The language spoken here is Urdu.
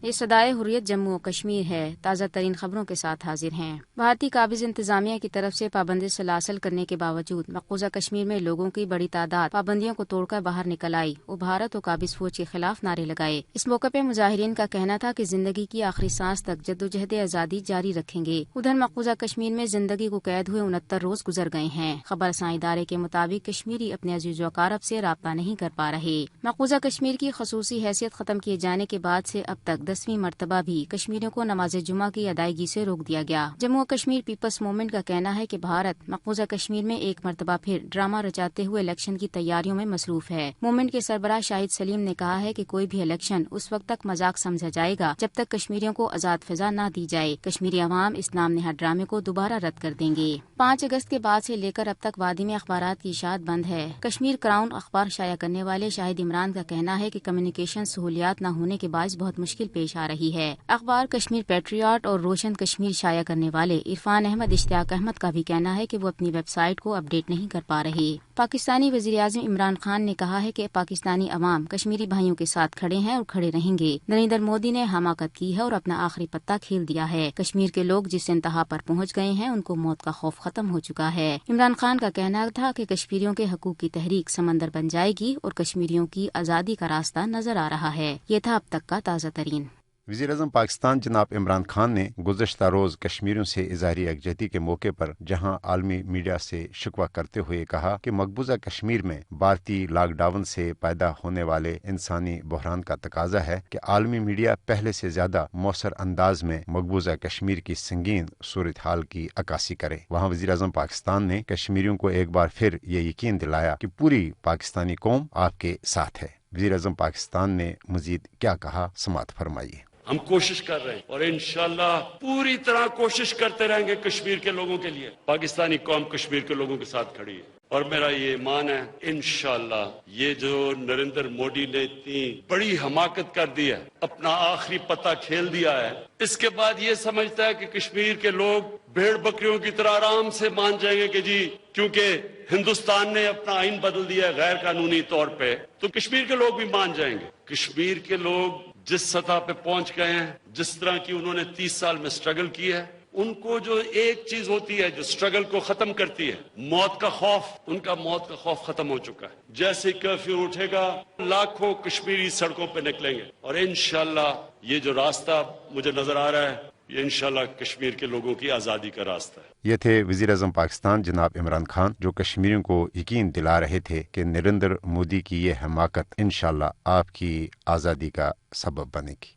یہ صدائے حریت جموں و کشمیر ہے۔ تازہ ترین خبروں کے ساتھ حاضر ہیں۔ بھارتی قابض انتظامیہ کی طرف سے پابندی سلاسل کرنے کے باوجود مقبوضہ کشمیر میں لوگوں کی بڑی تعداد پابندیوں کو توڑ کر باہر نکل آئی اور بھارت و قابض فوج کے خلاف نعرے لگائے۔ اس موقع پہ مظاہرین کا کہنا تھا کہ زندگی کی آخری سانس تک جدوجہد آزادی جاری رکھیں گے۔ ادھر مقبوضہ کشمیر میں زندگی کو قید ہوئے 69 روز گزر گئے ہیں۔ خبر رساں ادارے کے مطابق کشمیری اپنے عزیز و اقارب سے رابطہ نہیں کر پا رہے۔ مقبوضہ کشمیر کی خصوصی حیثیت ختم کیے جانے کے بعد سے اب تک 10ویں مرتبہ بھی کشمیریوں کو نماز جمعہ کی ادائیگی سے روک دیا گیا۔ جموں و کشمیر پیپلز موومنٹ کا کہنا ہے کہ بھارت مقبوضہ کشمیر میں ایک مرتبہ پھر ڈرامہ رچاتے ہوئے الیکشن کی تیاریوں میں مصروف ہے۔ موومنٹ کے سربراہ شاہد سلیم نے کہا ہے کہ کوئی بھی الیکشن اس وقت تک مذاق سمجھا جائے گا جب تک کشمیریوں کو آزاد فضا نہ دی جائے۔ کشمیری عوام اس نام نہاد ڈرامے کو دوبارہ رد کر دیں گے۔ 5 اگست کے بعد سے لے کر اب تک وادی میں اخبارات کی اشاعت بند ہے۔ کشمیر کراؤن اخبار شائع کرنے والے شاہد عمران کا کہنا ہے کہ کمیونیکیشن سہولیات نہ ہونے کے باعث بہت مشکل پیش آ رہی ہے۔ اخبار کشمیر پیٹریاٹ اور روشن کشمیر شائع کرنے والے عرفان احمد اشتیاق احمد کا بھی کہنا ہے کہ وہ اپنی ویب سائٹ کو اپ ڈیٹ نہیں کر پا رہے۔ پاکستانی وزیراعظم عمران خان نے کہا ہے کہ پاکستانی عوام کشمیری بھائیوں کے ساتھ کھڑے ہیں اور کھڑے رہیں گے۔ نریندر مودی نے حماقت کی ہے اور اپنا آخری پتہ کھیل دیا ہے۔ کشمیر کے لوگ جس انتہا پر پہنچ گئے ہیں ان کو موت کا خوف ختم ہو چکا ہے۔ عمران خان کا کہنا تھا کہ کشمیریوں کے حقوق کی تحریک سمندر بن جائے گی اور کشمیریوں کی آزادی کا راستہ نظر آ رہا ہے۔ یہ تھا اب تک کا تازہ ترین۔ وزیراعظم پاکستان جناب عمران خان نے گزشتہ روز کشمیریوں سے اظہار یکجہتی کے موقع پر جہاں عالمی میڈیا سے شکوہ کرتے ہوئے کہا کہ مقبوضہ کشمیر میں بھارتی لاک ڈاؤن سے پیدا ہونے والے انسانی بحران کا تقاضا ہے کہ عالمی میڈیا پہلے سے زیادہ مؤثر انداز میں مقبوضہ کشمیر کی سنگین صورتحال کی عکاسی کرے۔ وہاں وزیراعظم پاکستان نے کشمیریوں کو ایک بار پھر یہ یقین دلایا کہ پوری پاکستانی قوم آپ کے ساتھ ہے۔ وزیراعظم پاکستان نے مزید کیا کہا، سماعت فرمائیے۔ ہم کوشش کر رہے ہیں اور انشاءاللہ پوری طرح کوشش کرتے رہیں گے کشمیر کے لوگوں کے لیے۔ پاکستانی قوم کشمیر کے لوگوں کے ساتھ کھڑی ہے اور میرا یہ ایمان ہے انشاءاللہ یہ جو نریندر مودی نے اتنی بڑی حماقت کر دی ہے، اپنا آخری پتہ کھیل دیا ہے، اس کے بعد یہ سمجھتا ہے کہ کشمیر کے لوگ بھیڑ بکریوں کی طرح آرام سے مان جائیں گے کہ جی کیونکہ ہندوستان نے اپنا آئین بدل دیا ہے غیر قانونی طور پہ تو کشمیر کے لوگ بھی مان جائیں گے۔ کشمیر کے لوگ جس سطح پہ پہنچ گئے ہیں، جس طرح کی انہوں نے 30 سال میں سٹرگل کی ہے، ان کو جو ایک چیز ہوتی ہے جو سٹرگل کو ختم کرتی ہے، موت کا خوف، ان کا موت کا خوف ختم ہو چکا ہے۔ جیسے کرفیو اٹھے گا لاکھوں کشمیری سڑکوں پہ نکلیں گے اور انشاءاللہ یہ جو راستہ مجھے نظر آ رہا ہے یہ انشاءاللہ کشمیر کے لوگوں کی آزادی کا راستہ ہے۔ یہ تھے وزیراعظم پاکستان جناب عمران خان جو کشمیریوں کو یقین دلا رہے تھے کہ نریندر مودی کی یہ حماقت انشاءاللہ آپ کی آزادی کا سبب بنے گی۔